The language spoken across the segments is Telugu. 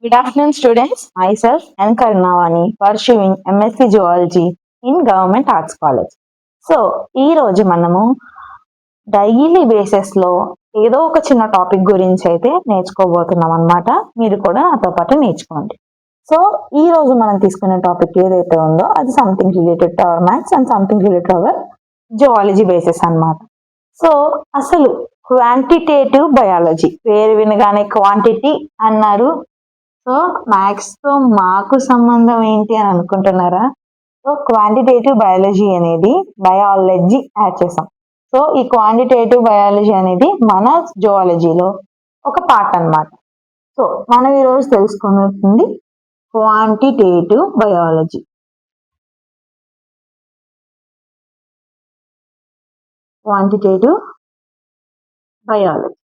Good afternoon, students. Myself, N. Karnavani, pursuing MSc Zoology in Government Arts College. So ఈ రోజు మనము డైలీ బేసిస్ లో ఏదో ఒక చిన్న టాపిక్ గురించి అయితే నేర్చుకోబోతున్నాం అన్నమాట. మీరు కూడా నాతో పాటు నేర్చుకోండి. సో ఈ రోజు మనం తీసుకునే టాపిక్ ఏదైతే ఉందో అది something related to our maths and something related our zoology basis అన్నమాట. సో అసలు క్వాంటిటేటివ్ బయాలజీ పేరు వినగానే క్వాంటిటీ అన్నారు. సో మ్యాథ్స్ తో మాకు సంబంధం ఏంటి అని అనుకుంటున్నారా? సో క్వాంటిటేటివ్ బయాలజీ అనేది బయాలజీ యాడ్ చేసాం. సో ఈ క్వాంటిటేటివ్ బయాలజీ అనేది మన జువాలజీలో ఒక పార్ట్ అన్నమాట. సో మనం ఈరోజు తెలుసుకున్నది quantitative biology. Quantitative biology.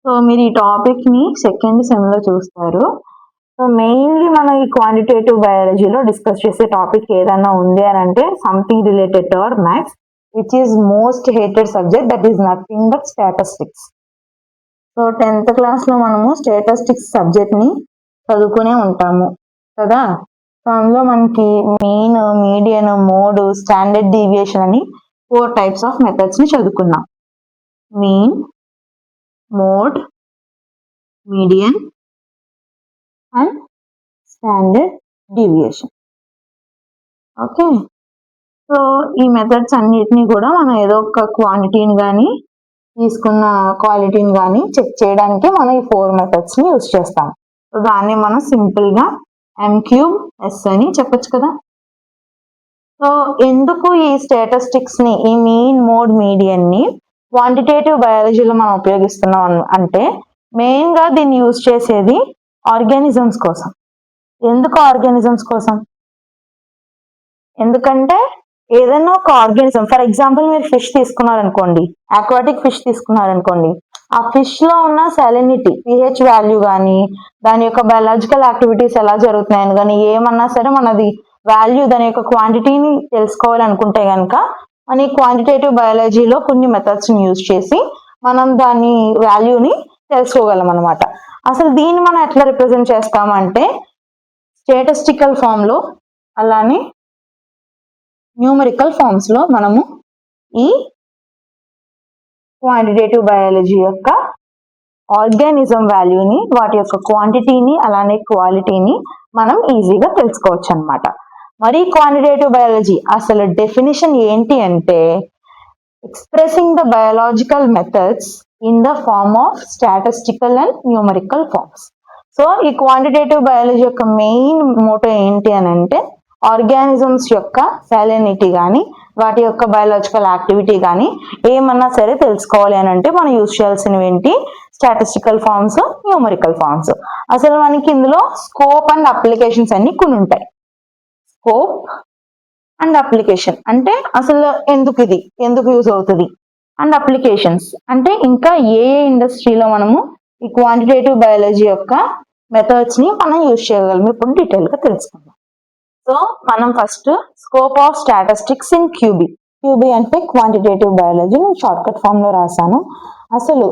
So మీరు ఈ టాపిక్ ని సెకండ్ సెమ్ లో చూస్తారు. సో మెయిన్లీ మనం ఈ క్వాంటిటేటివ్ బయాలజీలో డిస్కస్ చేసే టాపిక్ ఏదైనా ఉంది అని అంటే something related to our maths, which is most hated subject, that is nothing but statistics. So 10th class లో మనము స్టాటిస్టిక్స్ సబ్జెక్ట్ ని చదువుకునే ఉంటాము కదా. సో అందులో మనకి mean, median, mode, standard deviation అని 4 టైప్స్ ఆఫ్ మెథడ్స్ ని చదువుకున్నాం. Mean, mode, median and standard deviation. Okay, so ఈ మెథడ్స్ అన్నిటినీ కూడా మనం ఏదో ఒక క్వాంటిటీని కానీ తీసుకున్న క్వాలిటీని కానీ చెక్ చేయడానికి మనం ఈ 4 మెథడ్స్ ని యూజ్ చేస్తాం. సో దాన్ని మనం సింపుల్ గా M3S అని చెప్పొచ్చు కదా. సో ఎందుకు ఈ స్టాటిస్టిక్స్ ని, ఈ మీన్, మోడ్, మీడియన్ ని క్వాంటిటేటివ్ బయాలజీలో మనం ఉపయోగిస్తున్నాం అంటే మెయిన్ గా దీన్ని యూజ్ చేసేది ఆర్గానిజమ్స్ కోసం. ఎందుకు ఆర్గానిజమ్స్ కోసం? ఎందుకంటే ఏదైనా ఒక ఆర్గానిజం, ఫర్ ఎగ్జాంపుల్ మీరు ఫిష్ తీసుకున్నారనుకోండి, ఆక్వాటిక్ ఫిష్ తీసుకున్నారనుకోండి, ఆ ఫిష్ లో ఉన్న సాలినిటీ, pH వాల్యూ కానీ దాని యొక్క బయాలజికల్ యాక్టివిటీస్ ఎలా జరుగుతున్నాయని కానీ ఏమన్నా సరే మనది వాల్యూ, దాని యొక్క క్వాంటిటీని తెలుసుకోవాలనుకుంటే కనుక మన క్వాంటిటేటివ్ బయాలజీలో కొన్ని మెథడ్స్ ని యూజ్ చేసి మనం దాని వాల్యూని తెలుసుకోగలం అనమాట. అసలు దీన్ని మనం ఎట్లా రిప్రజెంట్ చేస్తామంటే స్టాటిస్టికల్ ఫామ్ లో, అలానే న్యూమరికల్ ఫార్మ్స్ లో మనము ఈ క్వాంటిటేటివ్ బయాలజీ యొక్క ఆర్గానిజం వాల్యూని, వాటి యొక్క క్వాంటిటీని, అలానే క్వాలిటీని మనం ఈజీగా తెలుసుకోవచ్చు అనమాట. మరి క్వాంటిటేటివ్ బయాలజీ అసలు డెఫినేషన్ ఏంటి అంటే expressing the biological methods in the form of statistical and numerical forms. So ఈ క్వాంటిటేటివ్ బయాలజీ యొక్క మెయిన్ మోటో ఏంటి అని అంటే ఆర్గానిజమ్స్ యొక్క సాలినిటీ కానీ వాటి యొక్క బయాలజికల్ యాక్టివిటీ కానీ ఏమన్నా సరే తెలుసుకోవాలి అని అంటే మనం యూజ్ చేయాల్సినవి ఏంటి? Statistical forms, numerical forms. అసలు మనకి ఇందులో స్కోప్ అండ్ అప్లికేషన్స్ అన్ని కొన్ని ఉంటాయి. స్కోప్ అండ్ అప్లికేషన్ అంటే అసలు ఎందుకు యూజ్ అవుతుంది, అండ్ అప్లికేషన్స్ అంటే ఇంకా ఏ ఇండస్ట్రీలో మనము ఈ క్వాంటిటేటివ్ బయాలజీ యొక్క మెథడ్స్ ని మనం యూజ్ చేయగలం ఇప్పుడు డీటెయిల్ గా తెలుసుకుందాం. సో మనం first scope of statistics in QB అంటే క్వాంటిటేటివ్ బయాలజీ, నేను షార్ట్ కట్ ఫామ్ లో రాశాను. అసలు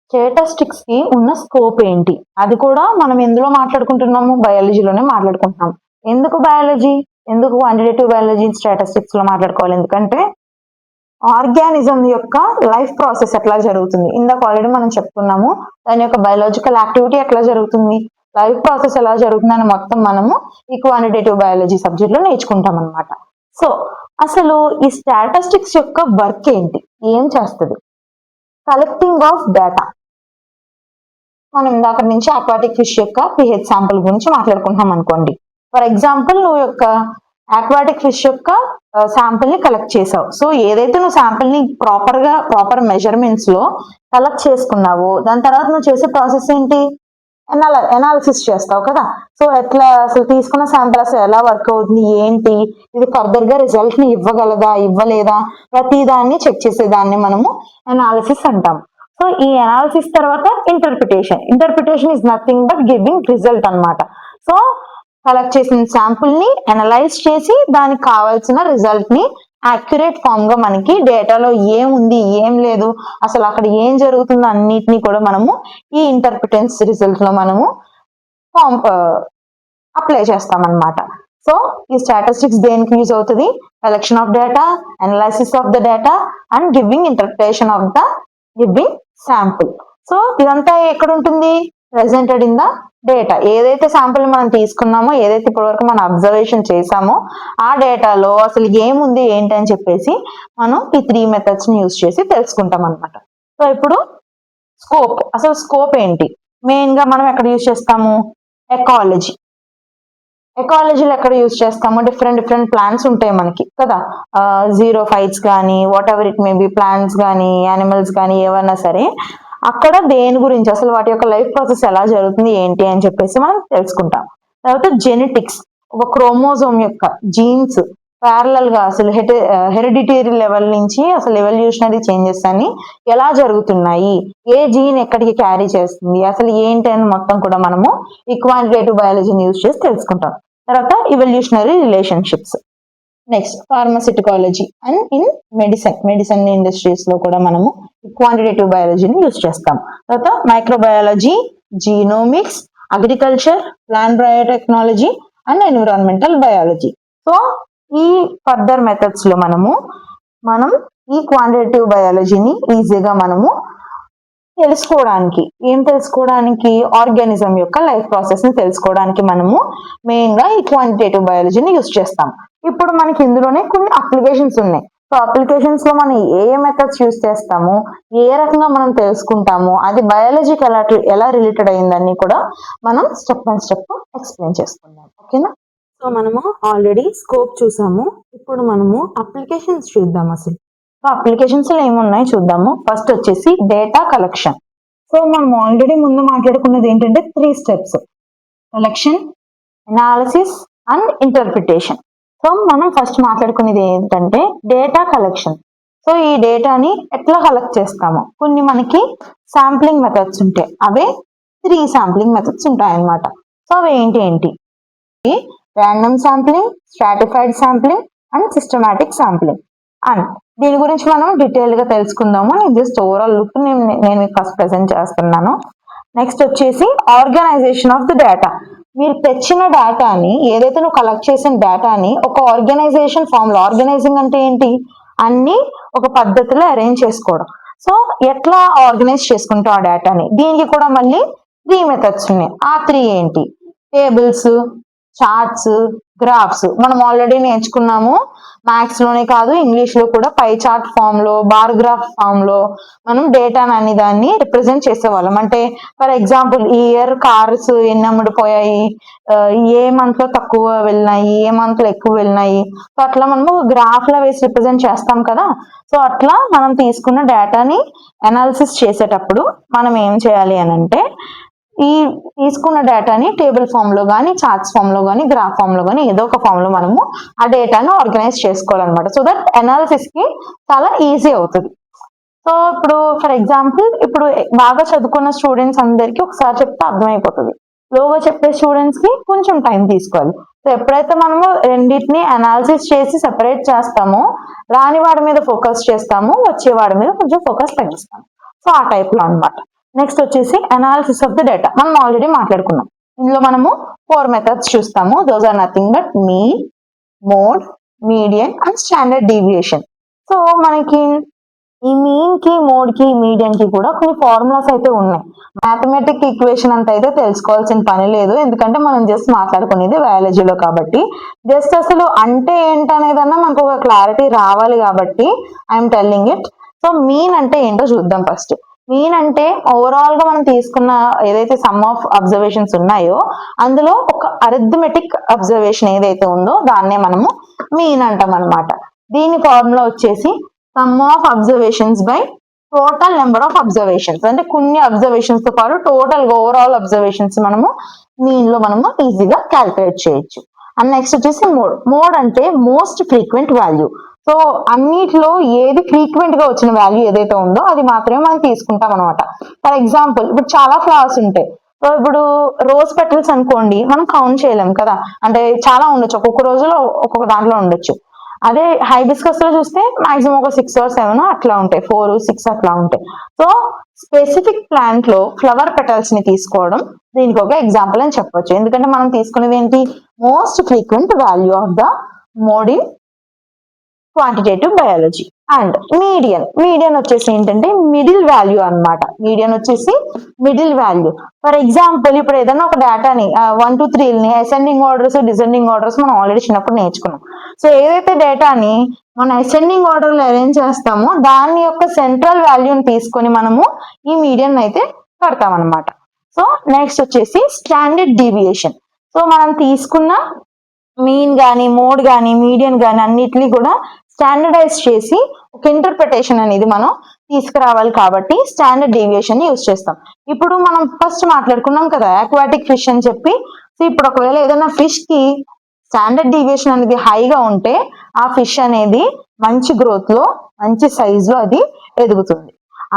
స్టాటిస్టిక్స్ కి ఉన్న స్కోప్ ఏంటి, అది కూడా మనం ఎందులో మాట్లాడుకుంటున్నాము? బయాలజీలోనే మాట్లాడుకుంటున్నాం. ఎందుకు బయాలజీ, ఎందుకు క్వాంటిటేటివ్ బయాలజీ స్టాటిస్టిక్స్ లో మాట్లాడుకోవాలి? ఎందుకంటే ఆర్గానిజం యొక్క లైఫ్ ప్రాసెస్ ఎట్లా జరుగుతుంది, ఇందాక ఆల్రెడీ మనం చెప్పుకున్నాము. దాని యొక్క బయాలజికల్ యాక్టివిటీ ఎట్లా జరుగుతుంది, లైఫ్ ప్రాసెస్ ఎలా జరుగుతుంది అని మొత్తం మనము ఈ క్వాంటిటేటివ్ బయాలజీ సబ్జెక్ట్ లో నేర్చుకుంటాం అనమాట. సో అసలు ఈ స్టాటిస్టిక్స్ యొక్క వర్క్ ఏంటి, ఏం చేస్తుంది? Collecting of data. మనం ఇందాక నుంచి అక్వాటిక్ ఫిష్ యొక్క pH శాంపుల్ గురించి మాట్లాడుకుంటాం అనుకోండి. ఫర్ ఎగ్జాంపుల్ నువ్వు యొక్క అక్వాటిక్ ఫిష్ యొక్క శాంపుల్ ని కలెక్ట్ చేసావు. సో ఏదైతే నువ్వు శాంపుల్ ని ప్రాపర్ మెజర్మెంట్స్ లో కలెక్ట్ చేసుకున్నావో దాని తర్వాత నువ్వు చేసే ప్రాసెస్ ఏంటి? ఎనాలిసిస్ చేస్తావు కదా. సో ఎట్లా అసలు తీసుకున్న శాంపుల్ అసలు ఎలా వర్క్ అవుతుంది, ఏంటి, ఇది ఫర్దర్ గా రిజల్ట్ ని ఇవ్వగలదా, ఇవ్వలేదా, ప్రతి దాన్ని చెక్ చేసేదాన్ని మనము ఎనాలిసిస్ అంటాం. సో ఈ ఎనాలిసిస్ తర్వాత interpretation is nothing but giving result అన్నమాట. సో కలెక్ట్ చేసిన శాంపుల్ ని అనలైజ్ చేసి దానికి కావాల్సిన రిజల్ట్ ని యాక్యురేట్ ఫామ్ గా మనకి డేటాలో ఏముంది, ఏం లేదు, అసలు అక్కడ ఏం జరుగుతుందో అన్నిటినీ కూడా మనము ఈ ఇంటర్ప్రిటెన్స్ రిజల్ట్ లో మనము ఫామ్ అప్లై చేస్తాం అన్నమాట. సో ఈ స్టాటిస్టిక్స్ దేనికి యూజ్ అవుతుంది? Collection of data, analysis of the data and giving interpretation of the giving sample. So ఇదంతా ఎక్కడ ఉంటుంది? Presented in the data. ఏదైతే శాంపుల్ మనం తీసుకున్నామో, ఏదైతే ఇప్పటివరకు మనం అబ్జర్వేషన్ చేసామో ఆ డేటాలో అసలు ఏముంది ఏంటి అని చెప్పేసి మనం ఈ 3 మెథడ్స్ ని యూజ్ చేసి తెలుసుకుంటాం అనమాట. సో ఇప్పుడు స్కోప్, అసలు స్కోప్ ఏంటి? మెయిన్ గా మనం ఎక్కడ యూజ్ చేస్తాము? ఎకాలజీ. ఎకాలజీలో ఎక్కడ యూజ్ చేస్తాము? డిఫరెంట్ ప్లాంట్స్ ఉంటాయి మనకి కదా, జీరోఫైట్స్ కానీ what ever it may be, plants కానీ యానిమల్స్ కానీ ఏవైనా సరే, అక్కడ దేని గురించి అసలు వాటి యొక్క లైఫ్ ప్రాసెస్ ఎలా జరుగుతుంది ఏంటి అని చెప్పేసి మనం తెలుసుకుంటాం. తర్వాత జెనెటిక్స్, ఒక క్రోమోజోమ్ యొక్క జీన్స్ ప్యారలల్ గా అసలు హెరిడిటరీ లెవెల్ నుంచి అసలు ఎవల్యూషనరీ చేంజెస్ అని ఎలా జరుగుతున్నాయి, ఏ జీన్ ఎక్కడికి క్యారీ చేస్తుంది, అసలు ఏంటి అని మొత్తం కూడా మనము ఈ క్వాంటిటేటివ్ బయాలజీని యూజ్ చేసి తెలుసుకుంటాం. తర్వాత evolutionary relationships. Next pharmacology and in medicine industries లో కూడా మనము క్వాంటిటేటివ్ బయాలజీని యూజ్ చేస్తాం. తర్వాత microbiology, genomics, agriculture, plant biotechnology and environmental biology. So ఈ ఫర్దర్ మెథడ్స్ లో మనం ఈ క్వాంటిటేటివ్ బయాలజీని ఈజీగా మనము తెలుసుకోవడానికి ఆర్గానిజం యొక్క లైఫ్ ప్రాసెస్ ని తెలుసుకోవడానికి మనము మెయిన్ గా ఈ క్వాంటిటేటివ్ బయాలజీని యూజ్ చేస్తాం. ఇప్పుడు మనకి ఇందులోనే కొన్ని అప్లికేషన్స్ ఉన్నాయి. సో అప్లికేషన్స్ లో మనం ఏ మెథడ్స్ యూజ్ చేస్తాము, ఏ రకంగా మనం తెలుసుకుంటాము, అది బయాలజీకి ఎలా రిలేటెడ్ అయిందని కూడా మనం స్టెప్ బై స్టెప్ ఎక్స్ప్లెయిన్ చేసుకుందాం. ఓకేనా? సో మనము ఆల్రెడీ స్కోప్ చూసాము, ఇప్పుడు మనము అప్లికేషన్స్ చూద్దాం. అసలు అప్లికేషన్స్ లో ఏమున్నాయి చూద్దాము. ఫస్ట్ వచ్చేసి డేటా కలెక్షన్. సో మనం ఆల్రెడీ ముందు మాట్లాడుకున్నది ఏంటంటే 3 steps: collection, analysis and interpretation. So మనం ఫస్ట్ మాట్లాడుకునేది ఏంటంటే డేటా కలెక్షన్. సో ఈ డేటాని ఎట్లా కలెక్ట్ చేస్తాము? కొన్ని మనకి శాంప్లింగ్ మెథడ్స్ ఉంటాయి, అవే 3 శాంప్లింగ్ మెథడ్స్ ఉంటాయి అన్నమాట. సో అవి ఏంటి? Random sampling, stratified sampling and systematic sampling. And దీని గురించి మనం డీటెయిల్ గా తెలుసుకుందాము. నేను జస్ట్ ఓవరాల్ లుక్ నేను మీకు ఫస్ట్ ప్రెజెంట్ చేస్తున్నాను. నెక్స్ట్ వచ్చేసి ఆర్గనైజేషన్ ఆఫ్ ది డేటా. మీరు తెచ్చిన డేటాని, ఏదైతే నువ్వు కలెక్ట్ చేసిన డేటాని ఒక ఆర్గనైజేషన్ ఫామ్ లో, ఆర్గనైజింగ్ అంటే ఏంటి? అన్ని ఒక పద్ధతిలో అరేంజ్ చేసుకోవడం. సో ఎట్లా ఆర్గనైజ్ చేసుకుంటాం ఆ డేటాని? దీనికి కూడా మళ్ళీ 3 మెథడ్స్ ఉన్నాయి. ఆ 3 ఏంటి? Tables, charts, graphs. మనం ఆల్రెడీ నేర్చుకున్నాము, మ్యాథ్స్ లోనే కాదు ఇంగ్లీష్ లో కూడా పై చార్ట్ ఫామ్ లో, బార్ గ్రాఫ్ ఫామ్ లో మనం డేటాని అన్ని దాన్ని రిప్రజెంట్ చేసేవాళ్ళం. అంటే ఫర్ ఎగ్జాంపుల్ ఈ ఇయర్ కార్స్ ఎన్ని అమ్ముడుపోయాయి, ఏ మంత్ లో తక్కువ వెళ్ళినాయి, ఏ మంత్ లో ఎక్కువ వెళ్ళినాయి. సో అట్లా మనము గ్రాఫ్ లో వేసి రిప్రజెంట్ చేస్తాం కదా. సో అట్లా మనం తీసుకున్న డేటాని అనాలిసిస్ చేసేటప్పుడు మనం ఏం చేయాలి అని అంటే, ఈ తీసుకున్న డేటాని టేబుల్ ఫామ్ లో కానీ, చార్ట్స్ ఫామ్ లో కానీ, గ్రాఫ్ ఫామ్ లో కానీ ఏదో ఒక ఫామ్ లో మనము ఆ డేటాను ఆర్గనైజ్ చేసుకోవాలన్నమాట. సో దట్ అనాలిసిస్ కి చాలా ఈజీ అవుతుంది. సో ఇప్పుడు ఫర్ ఎగ్జాంపుల్, ఇప్పుడు బాగా చదువుకున్న స్టూడెంట్స్ అందరికి ఒకసారి చెప్తే అర్థమైపోతుంది. స్లోగా చెప్పే స్టూడెంట్స్ కి కొంచెం టైం తీసుకోవాలి. సో ఎప్పుడైతే మనము రెండింటిని అనాలిసిస్ చేసి సెపరేట్ చేస్తామో, రాని వాడి మీద ఫోకస్ చేస్తాము, వచ్చే వాడి మీద కొంచెం ఫోకస్ తగ్గిస్తాము. సో ఆ టైప్ లో అన్నమాట. నెక్స్ట్ వచ్చేసి అనాలిసిస్ ఆఫ్ ది డేటా. మనం ఆల్రెడీ మాట్లాడుకున్నాం. ఇందులో మనము 4 మెథడ్స్ చూస్తాము. Those are nothing but mean, mode, median and standard deviation. So మనకి ఈ మీన్ కి, మోడ్ కి, మీడియన్ కి కూడా కొన్ని ఫార్ములాస్ అయితే ఉన్నాయి. మ్యాథమెటిక్ ఈక్వేషన్ అంత అయితే తెలుసుకోవాల్సిన పని లేదు, ఎందుకంటే మనం జస్ట్ మాట్లాడుకునేది బయాలజీలో కాబట్టి. జస్ట్ అసలు అంటే ఏంటనేదన్నా మనకు ఒక క్లారిటీ రావాలి కాబట్టి I'm telling it. So mean అంటే ఏంటో చూద్దాం ఫస్ట్. మీన్ అంటే ఓవరాల్ గా మనం తీసుకున్న ఏదైతే సమ్ ఆఫ్ అబ్జర్వేషన్స్ ఉన్నాయో అందులో ఒక అరిథమెటిక్ అబ్జర్వేషన్ ఏదైతే ఉందో దాన్నే మనము మీన్ అంటాం అనమాట. దీని ఫార్ములా వచ్చేసి some of observations by total number of observations. అంటే కొన్ని అబ్జర్వేషన్స్ తో పాటు టోటల్ ఓవరాల్ అబ్జర్వేషన్స్ మనము మీన్ లో మనము ఈజీగా క్యాల్కులేట్ చేయొచ్చు. అండ్ నెక్స్ట్ వచ్చేసి మోడ్. మోడ్ అంటే మోస్ట్ ఫ్రీక్వెంట్ వాల్యూ. సో అన్నిటిలో ఏది ఫ్రీక్వెంట్ గా వచ్చిన వాల్యూ ఏదైతే ఉందో అది మాత్రమే మనం తీసుకుంటాం అనమాట. ఫర్ ఎగ్జాంపుల్, ఇప్పుడు చాలా ఫ్లవర్స్ ఉంటాయి. సో ఇప్పుడు రోజ్ పెటల్స్ అనుకోండి, మనం కౌంట్ చేయలేం కదా, అంటే చాలా ఉండొచ్చు, ఒక్కొక్క రోజులో ఒక్కొక్క దాంట్లో ఉండొచ్చు. అదే హైబిస్కస్ లో చూస్తే మాక్సిమం ఒక 6 or 7 అట్లా ఉంటాయి, 4, 6 అట్లా ఉంటాయి. సో స్పెసిఫిక్ ప్లాంట్ లో ఫ్లవర్ పెటల్స్ ని తీసుకోవడం దీనికి ఒక ఎగ్జాంపుల్ అని చెప్పొచ్చు. ఎందుకంటే మనం తీసుకునేది ఏంటి, most frequent value of the mode in quantitative biology. And median వచ్చేసి ఏంటంటే మిడిల్ వాల్యూ అన్నమాట. మీడియన్ వచ్చేసి మిడిల్ వాల్యూ. ఫర్ ఎగ్జాంపుల్ ఇప్పుడు ఏదైనా ఒక డేటాని 1 to 3 ascending orders descending orders మనం ఆల్రెడీ చిన్నప్పుడు నేర్చుకున్నాం. సో ఏదైతే డేటాని మనం అసెండింగ్ ఆర్డర్ లో అరేంజ్ చేస్తామో దాని యొక్క సెంట్రల్ వాల్యూని తీసుకొని మనము ఈ మీడియన్ అయితే కడతాం అనమాట. సో నెక్స్ట్ వచ్చేసి స్టాండర్డ్ డీవియేషన్. సో మనం తీసుకున్న మీన్ గానీ మోడ్ గానీ మీడియన్ గానీ అన్నిటిని కూడా స్టాండర్డైజ్ చేసి ఒక ఇంటర్ప్రిటేషన్ అనేది మనం తీసుకురావాలి కాబట్టి స్టాండర్డ్ డీవియేషన్ ని యూజ్ చేస్తాం. ఇప్పుడు మనం ఫస్ట్ మాట్లాడుకున్నాం కదా అక్వాటిక్ ఫిష్ అని చెప్పి. సో ఇప్పుడు ఒకవేళ ఏదైనా ఫిష్ కి స్టాండర్డ్ డీవియేషన్ అనేది హైగా ఉంటే ఆ ఫిష్ అనేది మంచి గ్రోత్ లో మంచి సైజ్ లో అది ఎదుగుతుంది.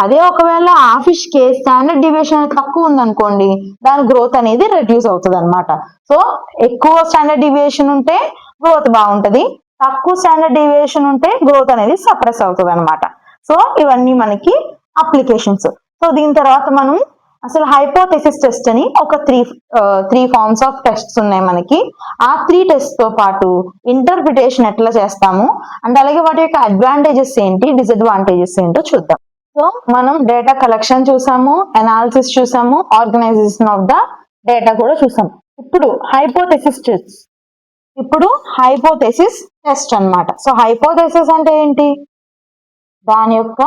అదే ఒకవేళ ఆ ఫిష్ కి స్టాండర్డ్ డీవియేషన్ అనేది తక్కువ ఉందనుకోండి దాని గ్రోత్ అనేది రెడ్యూస్ అవుతుంది అనమాట. సో ఎక్కువ స్టాండర్డ్ డీవియేషన్ ఉంటే గ్రోత్ బాగుంటది, తక్కువ స్టాండర్డ్ డీవియేషన్ ఉంటే గ్రోత్ అనేది సప్రెస్ అవుతుంది అనమాట. సో ఇవన్నీ మనకి అప్లికేషన్స్. సో దీని తర్వాత మనం అసలు హైపోథెసిస్ టెస్ట్ అని ఒక త్రీ ఫార్మ్స్ ఆఫ్ టెస్ట్స్ ఉన్నాయి మనకి. ఆ 3 టెస్ట్ తో పాటు ఇంటర్ప్రిటేషన్ ఎట్లా చేస్తాము అండ్ అలాగే వాటి యొక్క అడ్వాంటేజెస్ ఏంటి డిసడ్వాంటేజెస్ ఏంటో చూద్దాం. సో మనం డేటా కలెక్షన్ చూసాము, అనాలిసిస్ చూసాము, ఆర్గనైజేషన్ ఆఫ్ ద డేటా కూడా చూసాము. ఇప్పుడు హైపోథెసిస్ టెస్ట్ అన్నమాట. సో హైపోథెసిస్ అంటే ఏంటి, దాని యొక్క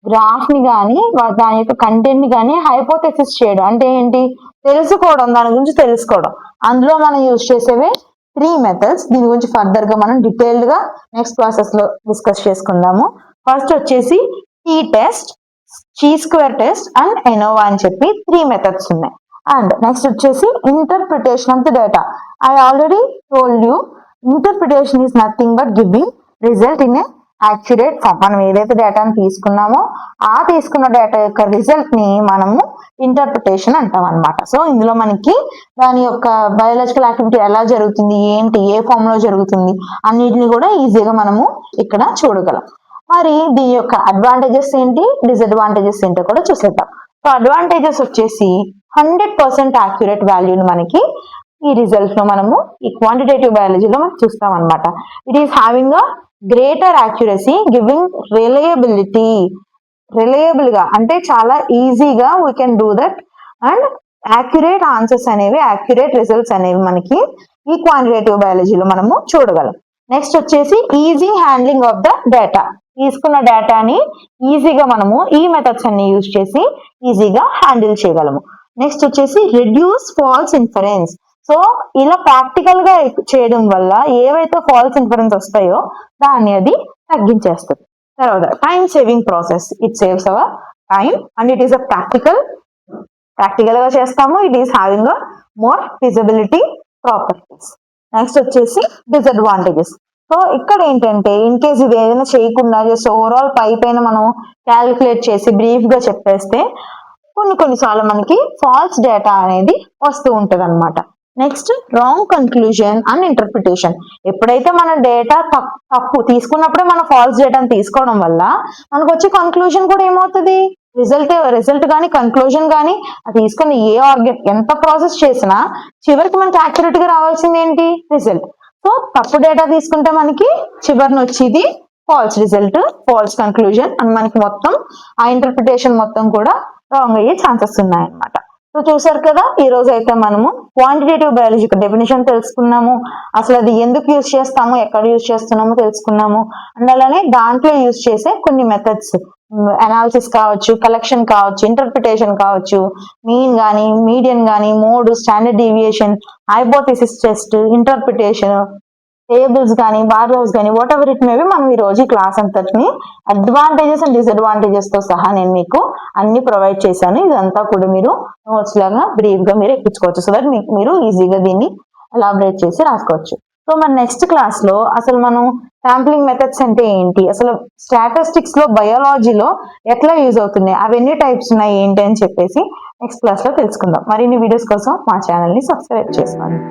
గ్రాఫ్ ని కానీ దాని యొక్క కంటెంట్ ని కానీ హైపోథెసిస్ చేయడం అంటే ఏంటి, తెలుసుకోవడం, దాని గురించి తెలుసుకోవడం. అందులో మనం యూజ్ చేసేవే 3 మెథడ్స్. దీని గురించి ఫర్దర్ గా మనం డీటెయిల్డ్ గా నెక్స్ట్ క్లాసెస్ లో డిస్కస్ చేసుకుందాము. ఫస్ట్ వచ్చేసి T test, chi square test and ANOVA అని చెప్పి 3 మెథడ్స్ ఉన్నాయి. అండ్ నెక్స్ట్ వచ్చేసి interpretation of the data. I already told you interpretation is nothing but giving result in a accurate form. మనం ఏదైతే డేటాను తీసుకున్నామో ఆ తీసుకున్న డేటా యొక్క రిజల్ట్ ని మనము ఇంటర్ప్రిటేషన్ అంటాం అనమాట. సో ఇందులో మనకి దాని యొక్క బయాలజికల్ యాక్టివిటీ ఎలా జరుగుతుంది, ఏంటి, ఏ ఫామ్ లో జరుగుతుంది అన్నిటిని కూడా ఈజీగా మనము ఇక్కడ చూడగలం. మరి దీని యొక్క అడ్వాంటేజెస్ ఏంటి డిసడ్వాంటేజెస్ ఏంటో కూడా చూసేద్దాం. సో అడ్వాంటేజెస్ వచ్చేసి 100% యాక్యురేట్ వాల్యూని మనకి ఈ రిజల్ట్ లో మనము ఈ క్వాంటిటేటివ్ బయాలజీలో మనం చూస్తాం అనమాట. It is having a greater accuracy giving reliable గా అంటే చాలా ఈజీగా we can do that and accurate answers అనేవి యాక్యురేట్ రిజల్ట్స్ అనేవి మనకి ఈ క్వాంటిటేటివ్ బయాలజీలో మనము చూడగలం. నెక్స్ట్ వచ్చేసి easy handling of the data. తీసుకున్న డేటాని ఈజీగా మనము ఈ మెథడ్స్ అన్ని యూజ్ చేసి ఈజీగా హ్యాండిల్ చేయగలము. నెక్స్ట్ వచ్చేసి రిడ్యూస్ ఫాల్స్ ఇన్ఫరెన్స్. సో ఇలా ప్రాక్టికల్ గా చేయడం వల్ల ఏవైతే ఫాల్స్ ఇన్ఫరెన్స్ వస్తాయో దాన్ని అది తగ్గించేస్తుంది. తర్వాత time saving process. It saves our time and it is a practical గా చేస్తాము. It is having a more feasibility properties. Next వచ్చేసి డిసడ్వాంటేజెస్. సో ఇక్కడ ఏంటంటే ఇన్ కేస్ ఇది ఏదైనా చేయకుండా జస్ట్ ఓవరాల్ పైన మనం క్యాలిక్యులేట్ చేసి బ్రీఫ్ గా చెప్పేస్తే కొన్నిసార్లు మనకి ఫాల్స్ డేటా అనేది వస్తూ ఉంటది అనమాట. Next wrong conclusion and interpretation. ఎప్పుడైతే మన డేటా తప్పు తీసుకున్నప్పుడే మన ఫాల్స్ డేటాను తీసుకోవడం వల్ల మనకు వచ్చే కన్క్లూజన్ కూడా ఏమవుతుంది, రిజల్ట్ కానీ కన్క్లూజన్ కానీ అది తీసుకుని ఎంత ప్రాసెస్ చేసినా చివరికి మనకి యాక్యురేట్ గా రావాల్సింది ఏంటి, రిజల్ట్. సో తప్పు డేటా తీసుకుంటే మనకి చివరిని వచ్చేది false result, false conclusion and మనకి మొత్తం ఆ ఇంటర్ప్రిటేషన్ మొత్తం కూడా రాంగ్ అయ్యే ఛాన్సెస్ ఉన్నాయన్నమాట. సో చూసారు కదా, ఈ రోజు అయితే మనము క్వాంటిటేటివ్ బయాలజీ డెఫినేషన్ తెలుసుకున్నాము, అసలు అది ఎందుకు యూజ్ చేస్తాము, ఎక్కడ యూజ్ చేస్తున్నామో తెలుసుకున్నాము. అండ్ అలానే దాంట్లో యూజ్ చేసే కొన్ని మెథడ్స్ అనాలిసిస్ కావచ్చు, కలెక్షన్ కావచ్చు, ఇంటర్ప్రిటేషన్ కావచ్చు, మీన్ గానీ మీడియన్ గానీ mode, standard deviation, hypothesis test, interpretation, tables కానీ బార్లోస్ కానీ వాట్ ఎవర్ ఇట్ మేబీ మనం ఈ రోజు క్లాస్ అంతటిని అడ్వాంటేజెస్ అండ్ డిసడ్వాంటేజెస్ తో సహా నేను మీకు అన్ని ప్రొవైడ్ చేశాను. ఇదంతా కూడా మీరు నోట్స్ లాగా బ్రీఫ్ గా మీరు ఎక్కించుకోవచ్చు. సో దట్ మీరు ఈజీగా దీన్ని ఎలాబరేట్ చేసి రాసుకోవచ్చు. సో మన నెక్స్ట్ క్లాస్ లో అసలు మనం శాంప్లింగ్ మెథడ్స్ అంటే ఏంటి, అసలు స్టాటిస్టిక్స్ లో బయాలజీలో ఎట్లా యూజ్ అవుతున్నాయి, అవి ఎన్ని టైప్స్ ఉన్నాయి ఏంటి అని చెప్పేసి నెక్స్ట్ క్లాస్ లో తెలుసుకుందాం. మరిన్ని వీడియోస్ కోసం మా ఛానల్ ని సబ్స్క్రైబ్ చేసుకోండి.